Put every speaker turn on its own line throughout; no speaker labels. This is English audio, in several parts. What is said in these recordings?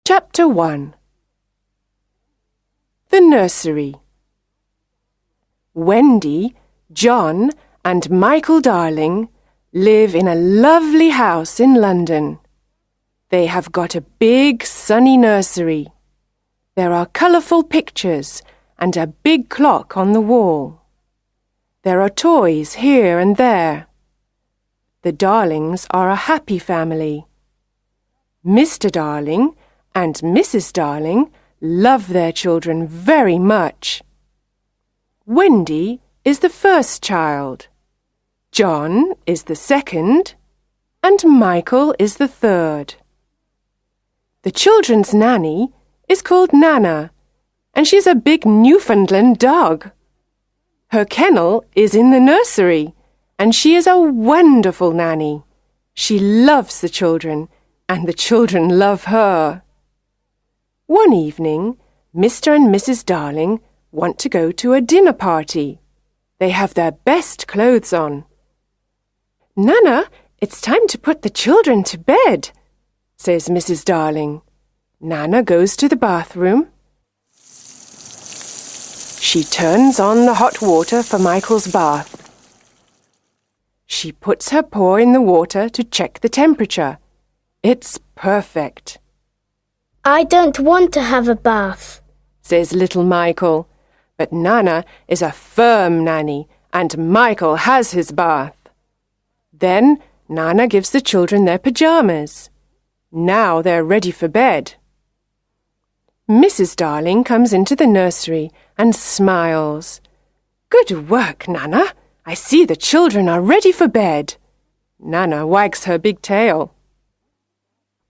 Chapter 1. The Nursery. Wendy, John, and Michael Darling live in a lovely house in London. They have got a big sunny nursery. There are colourful pictures and a big clock on the wall. There are toys here and there. The Darlings are a happy family. Mr. Darling and Mrs. Darling love their children very much. Wendy is the first child, John is the second, and Michael is the third. The children's nanny is called Nana, and she's a big Newfoundland dog. Her kennel is in the nursery, and she is a wonderful nanny. She loves the children, and the children love her. One evening, Mr. and Mrs. Darling want to go to a dinner party. They have their best clothes on. "Nana, it's time to put the children to bed," says Mrs. Darling. Nana goes to the bathroom. She turns on the hot water for Michael's bath. She puts her paw in the water to check the temperature. It's perfect.
"I don't want to have a bath,"
says little Michael. But Nana is a firm nanny, and Michael has his bath. Then Nana gives the children their pyjamas. Now they're ready for bed. Mrs. Darling comes into the nursery and smiles. "Good work, Nana. I see the children are ready for bed." Nana wags her big tail.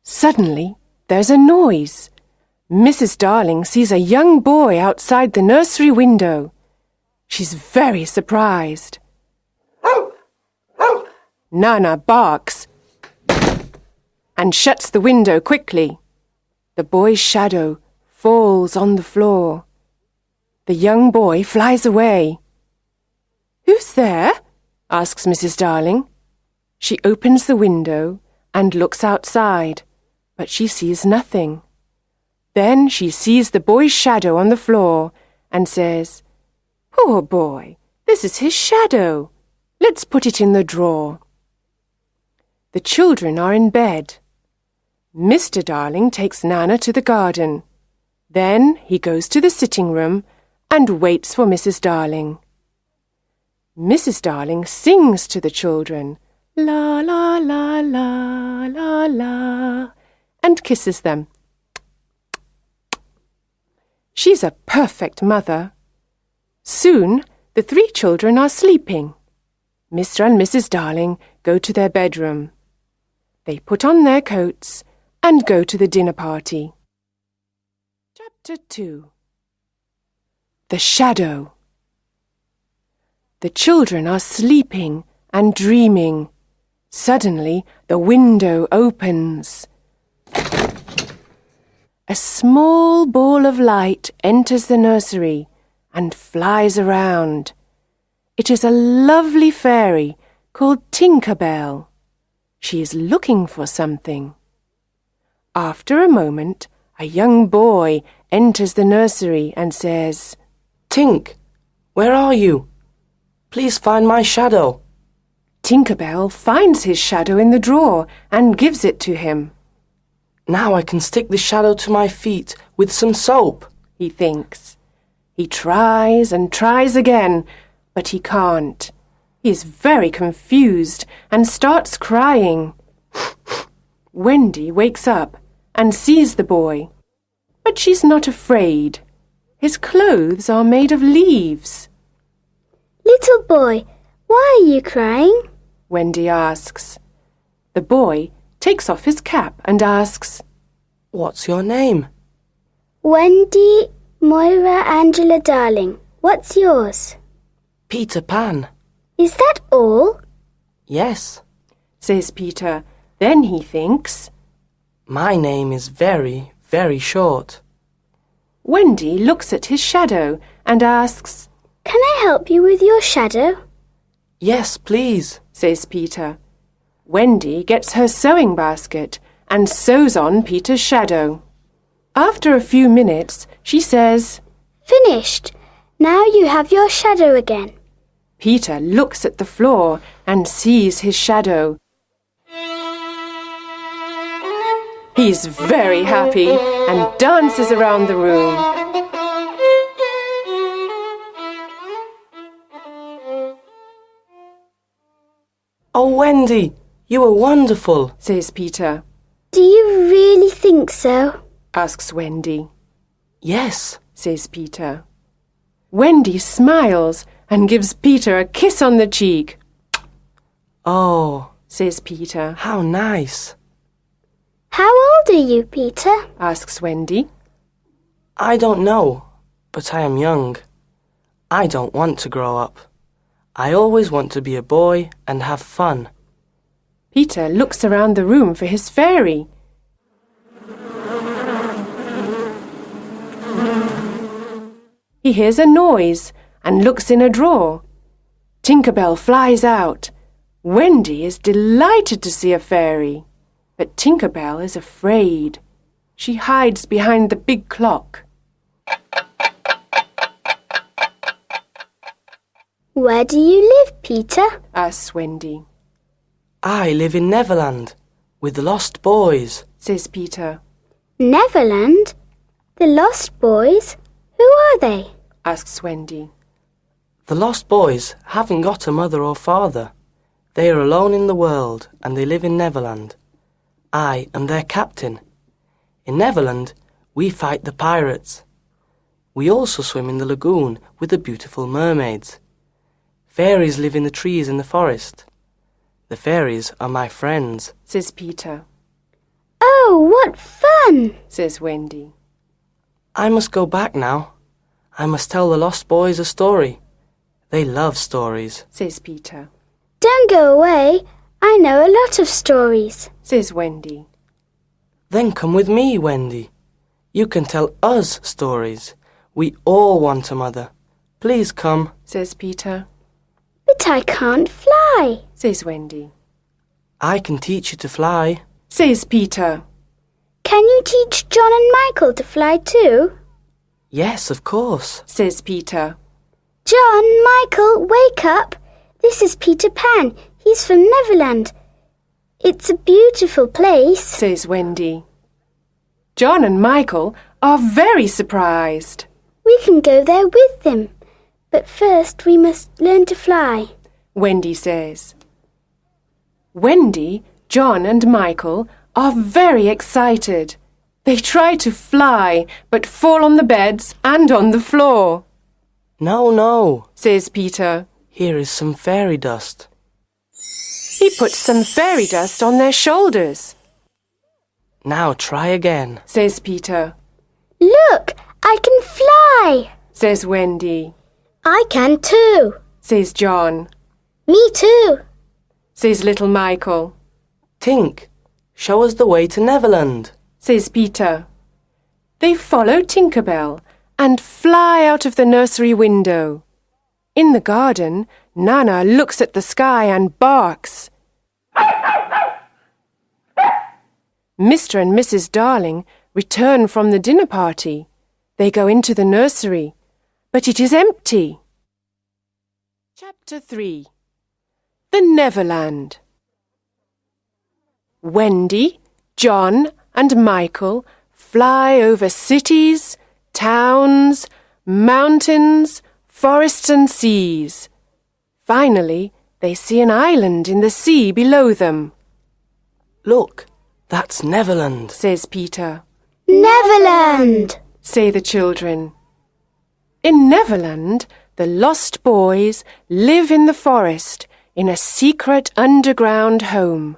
Suddenly, there's a noise. Mrs. Darling sees a young boy outside the nursery window. She's very surprised. Nana barks and shuts the window quickly. The boy's shadow falls on the floor. The young boy flies away. "Who's there?" asks Mrs. Darling. She opens the window and looks outside, but she sees nothing. Then she sees the boy's shadow on the floor and says, "Poor boy, this is his shadow. Let's put it in the drawer." The children are in bed. Mr. Darling takes Nana to the garden. Then he goes to the sitting room and waits for Mrs. Darling. Mrs. Darling sings to the children, "La la la la la la," and kisses them. She's a perfect mother. Soon, the three children are sleeping. Mr. and Mrs. Darling go to their bedroom. They put on their coats and go to the dinner party. Chapter 2. The Shadow. The children are sleeping and dreaming. Suddenly, the window opens. A small ball of light enters the nursery and flies around. It is a lovely fairy called Tinker Bell. She is looking for something. After a moment, a young boy enters the nursery and says,
"Tink, where are you? Please find my shadow."
Tinker Bell finds his shadow in the drawer and gives it to him.
"Now I can stick the shadow to my feet with some soap,"
he thinks. He tries and tries again, but he can't. He is very confused and starts crying. Wendy wakes up and sees the boy, but she's not afraid. His clothes are made of leaves.
"Little boy, why are you crying?"
Wendy asks. The boy takes off his cap and asks,
"What's your name?"
"Wendy Moira Angela Darling. What's yours?"
"Peter Pan."
"Is that all?"
"Yes."
says Peter. Then he thinks,
"My name is very, very short."
Wendy looks at his shadow and asks,
"Can I help you with your shadow?"
"Yes, please,"
says Peter. Wendy gets her sewing basket and sews on Peter's shadow. After a few minutes, she says,
Finished. Now you have your shadow again.
Peter looks at the floor and sees his shadow. He's very happy and dances around the room.
Oh, Wendy, you were wonderful,
says Peter.
Do you really think so?
Asks Wendy.
Yes,
Says Peter. Wendy smiles and gives Peter a kiss on the cheek.
Oh,
Says Peter.
how nice.
How old are you, Peter?
Asks Wendy.
I don't know, but I am young. I don't want to grow up. I always want to be a boy and have fun.
Peter looks around the room for his fairy. He hears a noise and looks in a drawer. Tinker Bell flies out. Wendy is delighted to see a fairy, but Tinker Bell is afraid. She hides behind the big clock.
Where do you live, Peter?
Asks Wendy.
I live in Neverland with the lost boys.
Says Peter.
Neverland? The Lost Boys? Who are they?
Asks Wendy.
The lost boys haven't got a mother or father. They are alone in the world and they live in Neverland. I am their captain. In Neverland, we fight the pirates. We also swim in the lagoon with the beautiful mermaids. Fairies live in the trees in the forest. The fairies are my friends.
Says Peter.
Oh, what fun!
Says Wendy.
I must go back now. I must tell the lost boys a story. They love stories.
Says Peter.
Don't go away. I know a lot of stories.
Says Wendy.
Then come with me, Wendy. You can tell us stories. We all want a mother. Please come.
Says Peter.
But I can't fly.
Says Wendy.
I can teach you to fly.
Says Peter.
Can you teach John and Michael to fly too?
Yes, of course.
Says Peter.
John, Michael, wake up. This is Peter Pan. He's from Neverland. It's a beautiful place.
Says Wendy. John and Michael are very surprised.
We can go there with them. But first we must learn to fly.
Wendy says. Wendy, John and Michael are very excited. They try to fly, but fall on the beds and on the floor.
No, no,
Says Peter.
here is some fairy dust.
He puts some fairy dust on their shoulders.
Now try again.
Says Peter.
Look, I can fly.
Says Wendy.
I can too.
Says John.
Me too.
Says little Michael.
Tink, show us the way to Neverland.
Says Peter. They follow Tinker Bell and fly out of the nursery window. In the garden, Nana looks at the sky and barks. Mr. and Mrs. Darling return from the dinner party. They go into the nursery, but it is empty. Chapter 3. The Neverland. Wendy, John, and Michael fly over cities, towns, mountains, forests and seas. Finally, they see an island in the sea below them.
Look, that's Neverland.
Says Peter.
Neverland!
Say the children. In Neverland, the lost boys live in the forest in a secret underground home.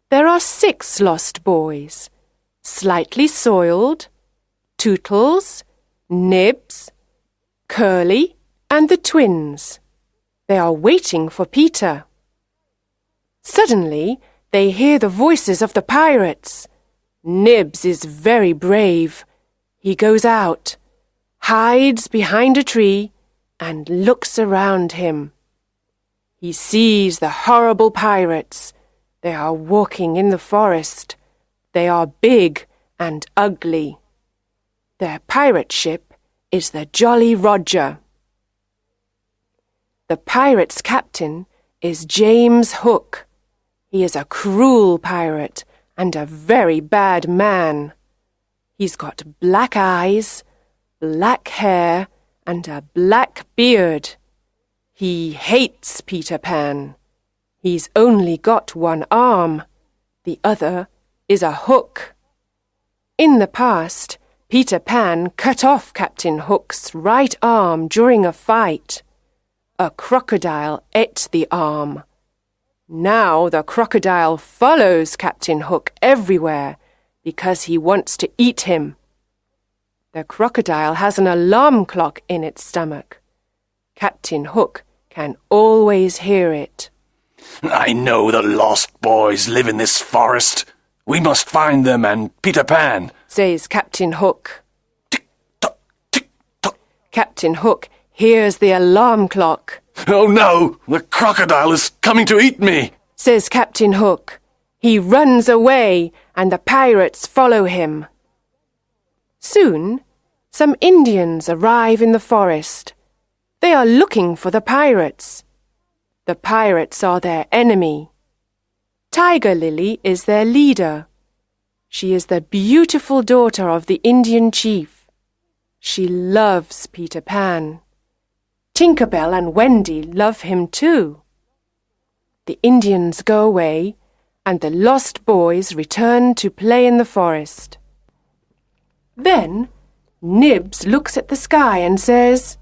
There are 6 lost boys. Slightly Soiled, Tootles, Nibs, Curly, and the twins. They are waiting for Peter. Suddenly, they hear the voices of the pirates. Nibs is very brave. He goes out, hides behind a tree, and looks around him. He sees the horrible pirates. They are walking in the forest. They are big and ugly. Their pirate ship is the Jolly Roger. The pirates' captain is James Hook. He is a cruel pirate and a very bad man. He's got black eyes, black hair, and a black beard. He hates Peter Pan. He's only got one arm. The other is a hook. In the past, Peter Pan cut off Captain Hook's right arm during a fight. A crocodile ate the arm. Now the crocodile follows Captain Hook everywhere because he wants to eat him. The crocodile has an alarm clock in its stomach. Captain Hook can always hear it.
I know the lost boys live in this forest. We must find them and Peter Pan,
says Captain Hook.
Tick-tock, tick-tock.
Captain Hook hears the alarm clock.
Oh no, the crocodile is coming to eat me,
says Captain Hook. He runs away and the pirates follow him. Soon, some Indians arrive in the forest. They are looking for the pirates. The pirates are their enemy. Tiger Lily is their leader. She is the beautiful daughter of the Indian chief. She loves Peter Pan. Tinker Bell and Wendy love him too. The Indians go away and the lost boys return to play in the forest. Then Nibs looks at the sky and says,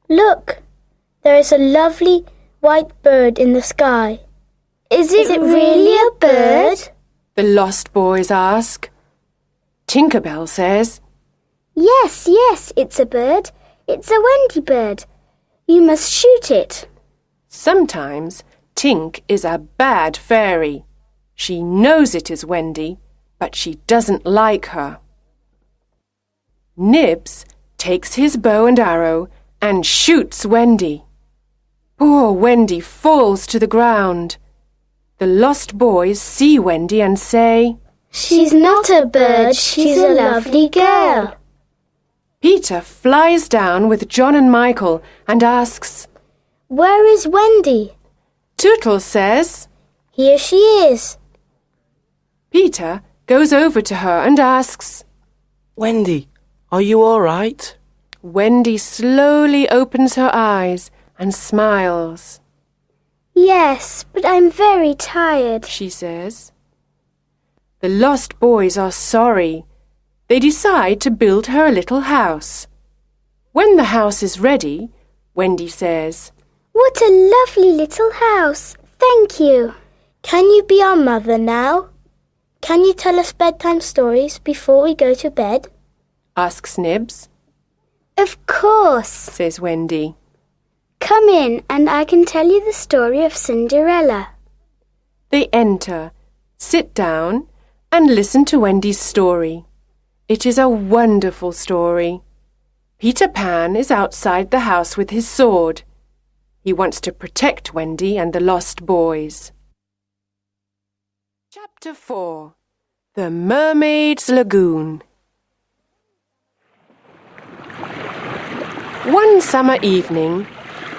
Look, there is a lovely white bird in the sky. Is it really a bird?
The lost boys ask. Tinker Bell says,
Yes, it's a bird. It's a Wendy bird. You must shoot it.
Sometimes Tink is a bad fairy. She knows it is Wendy, but she doesn't like her. Nibs takes his bow and arrow and shoots Wendy. Poor Wendy falls to the ground. The lost boys see Wendy and say,
She's not a bird, she's a lovely girl.
Peter flies down with John and Michael and asks,
Where is Wendy?
Tootles says,
Here she is.
Peter goes over to her and asks,
Wendy, are you all right?
Wendy slowly opens her eyes and smiles.
Yes, but I'm very tired,
she says. The lost boys are sorry. They decide to build her a little house. When the house is ready, Wendy says,
What a lovely little house. Thank you. Can you be our mother now? Can you tell us bedtime stories before we go to bed?
asks Nibs.
Of course,
says Wendy.
Come in and I can tell you the story of Cinderella.
They enter, sit down, and listen to Wendy's story. It is a wonderful story. Peter Pan is outside the house with his sword. He wants to protect Wendy and the lost boys. Chapter 4. The Mermaids Lagoon. One summer evening,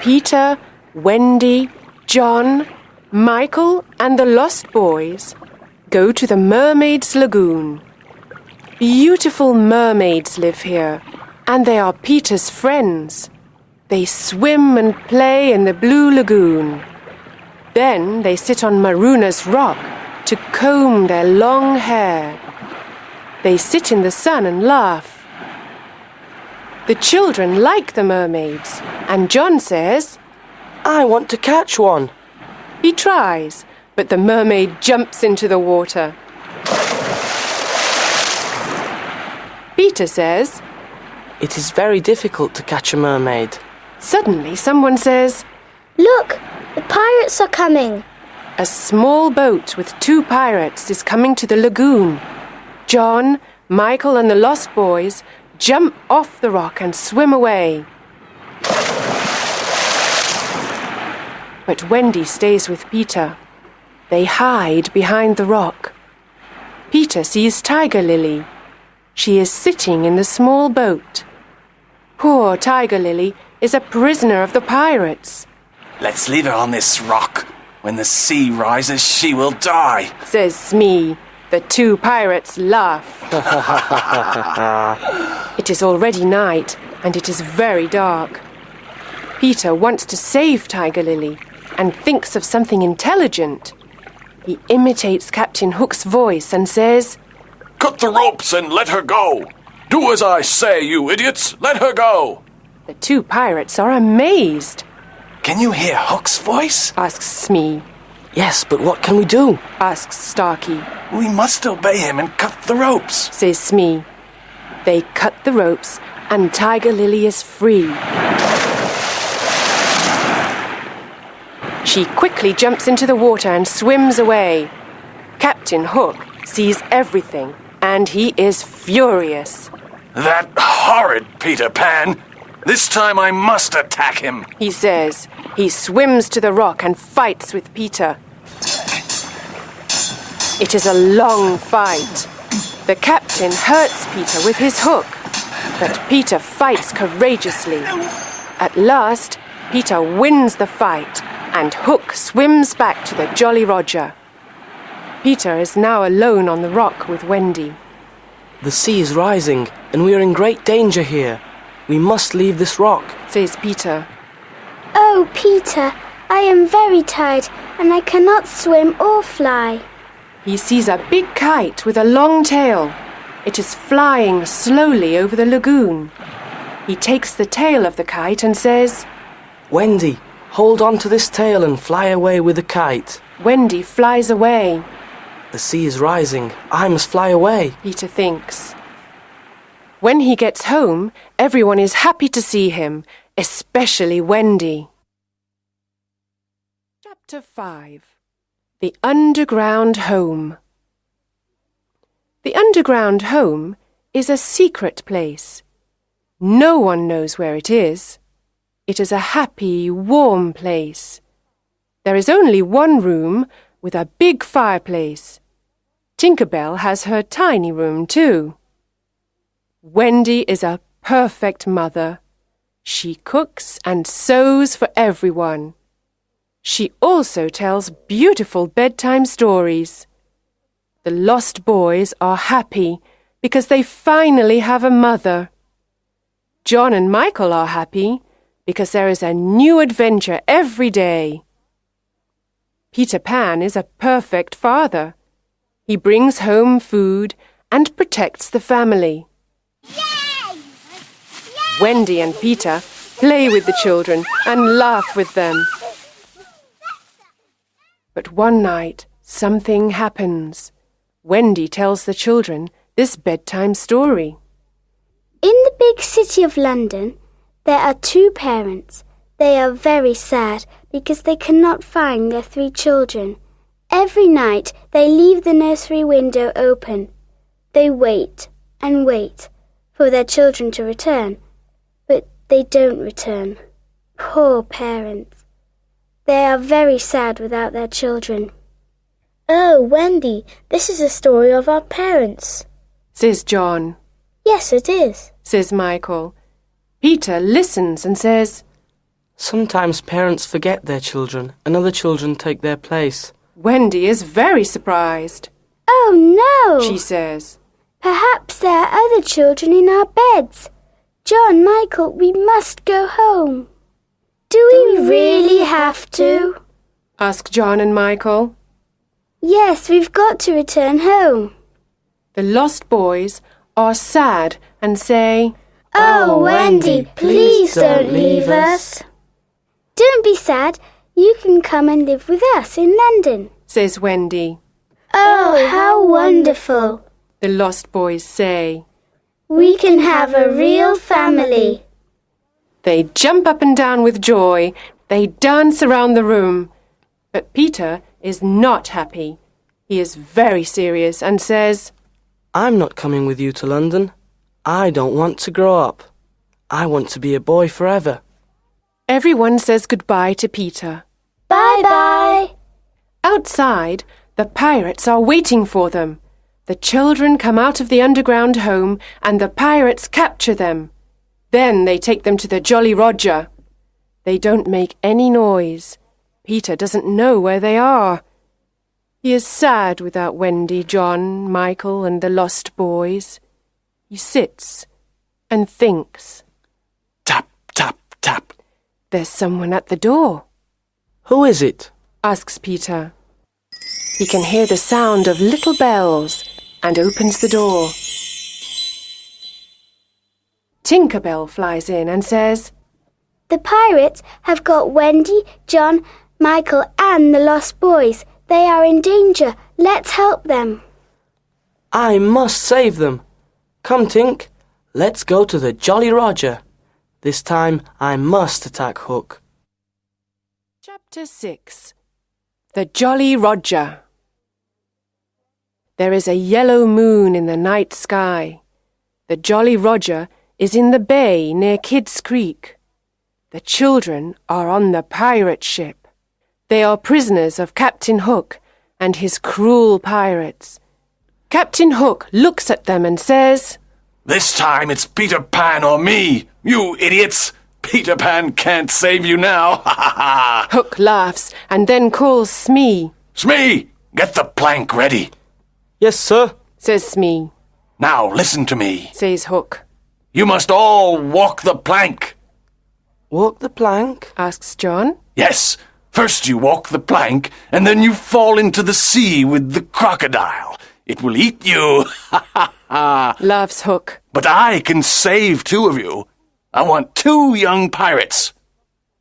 Peter, Wendy, John, Michael and the lost boys go to the Mermaids Lagoon. Beautiful mermaids live here, and they are Peter's friends. They swim and play in the blue lagoon. Then they sit on Maruna's rock to comb their long hair. They sit in the sun and laugh. The children like the mermaids, and John says,
I want to catch one.
He tries, but the mermaid jumps into the water. Peter says,
It is very difficult to catch a mermaid.
Suddenly someone says,
Look, the pirates are coming.
A small boat with 2 pirates is coming to the lagoon. John, Michael and the lost boys jump off the rock and swim away. But Wendy stays with Peter. They hide behind the rock. Peter sees Tiger Lily. She is sitting in the small boat. Poor Tiger Lily is a prisoner of the pirates,
Let's leave her on this rock. When the sea rises, she will die.
says Smee. The two pirates laugh. It is already night, and it is very dark. Peter wants to save Tiger Lily and thinks of something intelligent. He imitates Captain Hook's voice and says,
Cut the ropes and let her go. Do as I say, you idiots. Let her go.
The two pirates are amazed,
Can you hear Hook's voice?
asks Smee.
Yes, but what can we do?
Asks Starkey,
We must obey him and cut the ropes.
says Smee. They cut the ropes and Tiger Lily is free. She quickly jumps into the water and swims away. Captain Hook sees everything and he is furious.
That horrid Peter Pan. This time I must attack him.
He says. He swims to the rock and fights with Peter. It is a long fight. The captain hurts Peter with his hook, but Peter fights courageously. At last, Peter wins the fight and Hook swims back to the Jolly Roger. Peter is now alone on the rock with Wendy.
The sea is rising, and we are in great danger here. We must leave this rock.
Says Peter.
Oh, Peter, I am very tired and I cannot swim or fly.
He sees a big kite with a long tail. It is flying slowly over the lagoon. He takes the tail of the kite and says,
Wendy, hold on to this tail and fly away with the kite.
Wendy flies away.
The sea is rising. I must fly away.
Peter thinks. When he gets home, everyone is happy to see him, especially Wendy. Chapter 5. The Underground Home. The underground home is a secret place. No one knows where it is. It is a happy, warm place. There is only one room with a big fireplace. Tinker Bell has her tiny room too. Wendy is a perfect mother. She cooks and sews for everyone. She also tells beautiful bedtime stories. The lost boys are happy because they finally have a mother. John and Michael are happy because there is a new adventure every day. Peter Pan is a perfect father. He brings home food and protects the family.
Yay!
Wendy and Peter play with the children and laugh with them. But one night, something happens. Wendy tells the children this bedtime story.
In the big city of London, there are two parents. They are very sad because they cannot find their three children. Every night they leave the nursery window open. They wait and wait for their children to return, but they don't return. Poor parents. They are very sad without their children. Oh, Wendy, this is a story of our parents.
Says John.
Yes, it is.
Says Michael. Peter listens and says,
Sometimes parents forget their children and other children take their place.
Wendy is very surprised.
Oh, no,
She says,
Perhaps there are other children in our beds. John, Michael, we must go home. Do we really have to?
Ask John and Michael.
Yes, we've got to return home.
The lost boys are sad and say,
Oh, Wendy, please don't leave us. Don't be sad. You can come and live with us in London.
Says Wendy.
Oh, how wonderful.
The lost boys say.
We can have a real family.
They jump up and down with joy. They dance around the room. But Peter is not happy. He is very serious and says,
I'm not coming with you to London. I don't want to grow up. I want to be a boy forever.
Everyone says goodbye to Peter.
Bye-bye.
Outside, the pirates are waiting for them. The children come out of the underground home and the pirates capture them. Then they take them to the Jolly Roger. They don't make any noise. Peter doesn't know where they are. He is sad without Wendy, John, Michael, and the lost boys. He sits and thinks.
Tap, tap, tap.
There's someone at the door.
Who is it?
Asks Peter. He can hear the sound of little bells and opens the door. Tinker Bell flies in and says,
The pirates have got Wendy, John, Michael, and the lost boys. They are in danger. Let's help them.
I must save them. Come, Tink. Let's go to the Jolly Roger. This time I must attack Hook.
Chapter 6. The Jolly Roger. There is a yellow moon in the night sky. The Jolly Roger is in the bay near Kidd's Creek. The children are on the pirate ship. They are prisoners of Captain Hook and his cruel pirates. Captain Hook looks at them and says,
This time it's Peter Pan or me, you idiots! Peter Pan can't save you now, ha ha ha!
Hook laughs and then calls Smee.
Smee, get the plank ready.
Yes, sir.
Says Smee.
Now listen to me.
Says Hook.
You must all walk the plank.
Walk the plank?
Asks John.
Yes, first you walk the plank, and then you fall into the sea with the crocodile. It will eat you, ha ha ha!
Laughs Hook.
But I can save two of you. I want 2 young pirates.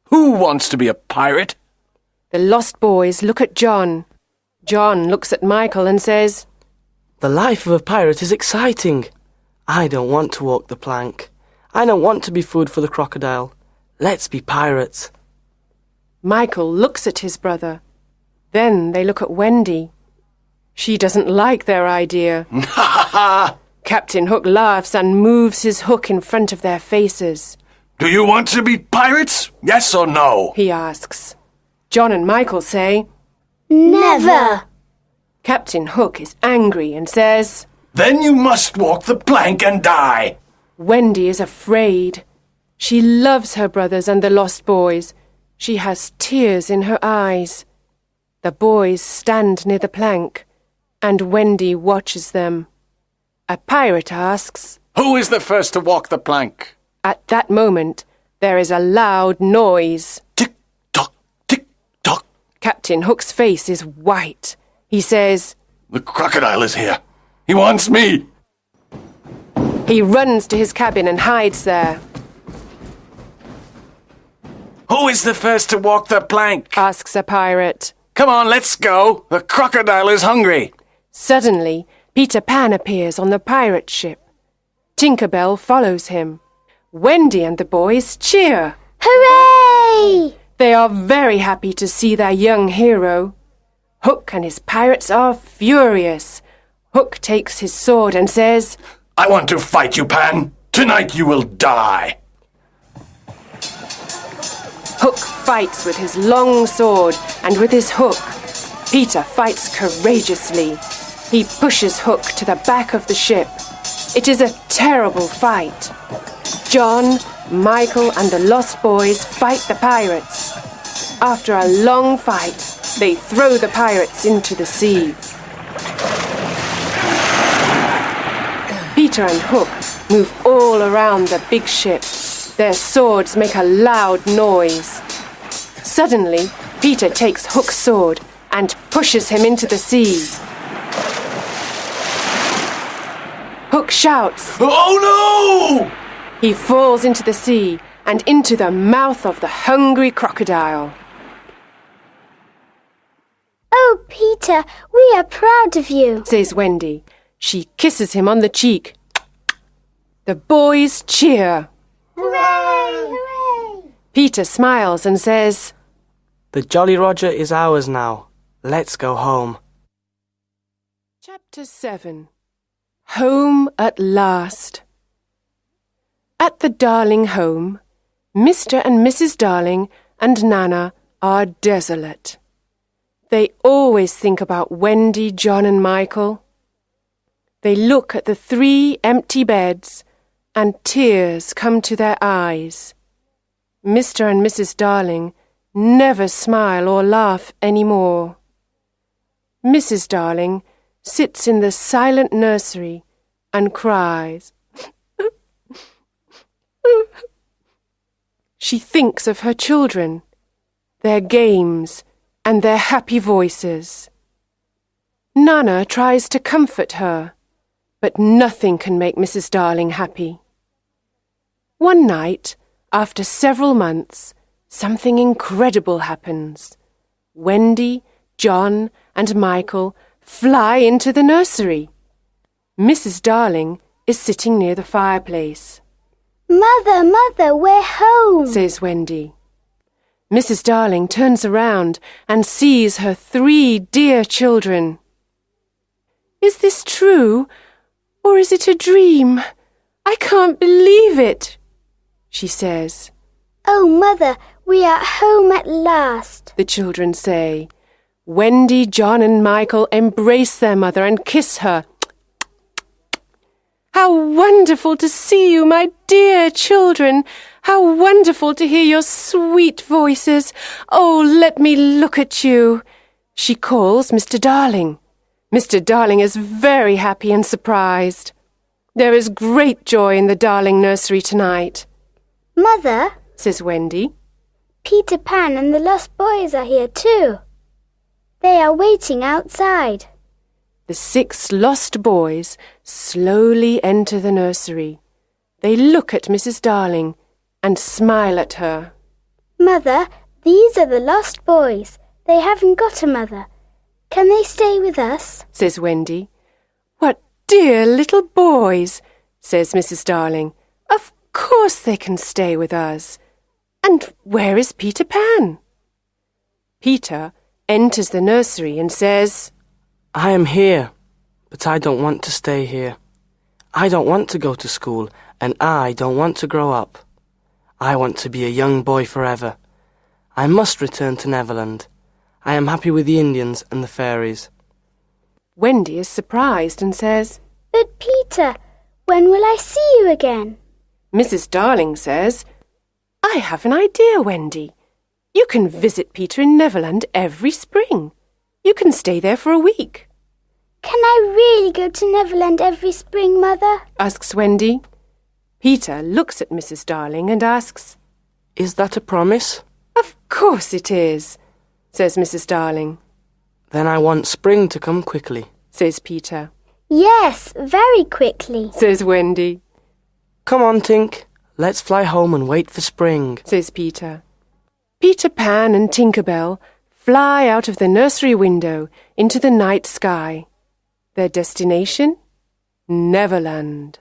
Who wants to be a pirate?
The lost boys look at John. John looks at Michael and says,
The life of a pirate is exciting. I don't want to walk the plank. I don't want to be food for the crocodile. Let's be pirates.
Michael looks at his brother. Then they look at Wendy. She doesn't like their idea.
Ha ha ha!
Captain Hook laughs and moves his hook in front of their faces.
Do you want to be pirates? Yes or no?
He asks. John and Michael say,
Never!
Captain Hook is angry and says,
Then you must walk the plank and die.
Wendy is afraid. She loves her brothers and the lost boys. She has tears in her eyes. The boys stand near the plank, and Wendy watches them. A pirate asks,
Who is the first to walk the plank?
At that moment, there is a loud noise.
Tick-tock, tick-tock.
Captain Hook's face is white. He says,
The crocodile is here. He wants me.
He runs to his cabin and hides there.
Who is the first to walk the plank?
Asks a pirate.
Come on, let's go. The crocodile is hungry.
Suddenly, Peter Pan appears on the pirate ship. Tinker Bell follows him. Wendy and the boys cheer.
Hooray!
They are very happy to see their young hero. Hook and his pirates are furious. Hook takes his sword and says,
I want to fight you, Pan. Tonight you will die.
Hook fights with his long sword and with his hook. Peter fights courageously. He pushes Hook to the back of the ship. It is a terrible fight. John, Michael, and the lost boys fight the pirates. After a long fight, they throw the pirates into the sea. Peter and Hook move all around the big ship. Their swords make a loud noise. Suddenly, Peter takes Hook's sword and pushes him into the sea. Hook shouts.
Oh no!
He falls into the sea and into the mouth of the hungry crocodile.
Oh, Peter, we are proud of you,
Says Wendy. She kisses him on the cheek. The boys cheer.
Hooray! Hooray!
Peter smiles and says,
The Jolly Roger is ours now. Let's go home.
Chapter 7. Home at last. At the Darling home, Mr. and Mrs. Darling and Nana are desolate. They always think about Wendy, John and Michael. They look at the 3 empty beds, and tears come to their eyes. Mr. and Mrs. Darling never smile or laugh any more. Mrs. Darling sits in the silent nursery and cries. She thinks of her children, their games, and their happy voices. Nana tries to comfort her, but nothing can make Mrs. Darling happy. One night, after several months, something incredible happens. Wendy, John, and Michael fly into the nursery. Mrs. Darling is sitting near the fireplace.
Mother, Mother, we're home,
says Wendy. Mrs. Darling turns around and sees her 3 dear children. Is this true, or is it a dream? I can't believe it, she says.
Oh, Mother, we are home at last,
the children say. Wendy, John, and Michael embrace their mother and kiss her. How wonderful to see you, my dear children! How wonderful to hear your sweet voices! Oh, let me look at you! She calls Mr. Darling. Mr. Darling is very happy and surprised. There is great joy in the Darling nursery tonight.
Mother,
says Wendy,
Peter Pan and the Lost Boys are here too. They are waiting outside.
The 6 lost boys slowly enter the nursery. They look at Mrs. Darling and smile at her.
Mother, these are the lost boys. They haven't got a mother. Can they stay with us?
says Wendy. What dear little boys, says Mrs. Darling. Of course they can stay with us. And where is Peter Pan? Peter enters the nursery and says,
I am here, but I don't want to stay here. I don't want to go to school, and I don't want to grow up. I want to be a young boy forever. I must return to Neverland. I am happy with the Indians and the fairies.
Wendy is surprised and says,
But Peter, when will I see you again?
Mrs. Darling says, I have an idea, Wendy. You can visit Peter in Neverland every spring. You can stay there for a week.
Can I really go to Neverland every spring, Mother?
asks Wendy. Peter looks at Mrs. Darling and asks,
Is that a promise?
Of course it is, says Mrs. Darling.
Then I want spring to come quickly,
says Peter.
Yes, very quickly,
says Wendy.
Come on, Tink. Let's fly home and wait for spring,
says Peter. Peter Pan and Tinker Bell fly out of the nursery window into the night sky. Their destination? Neverland.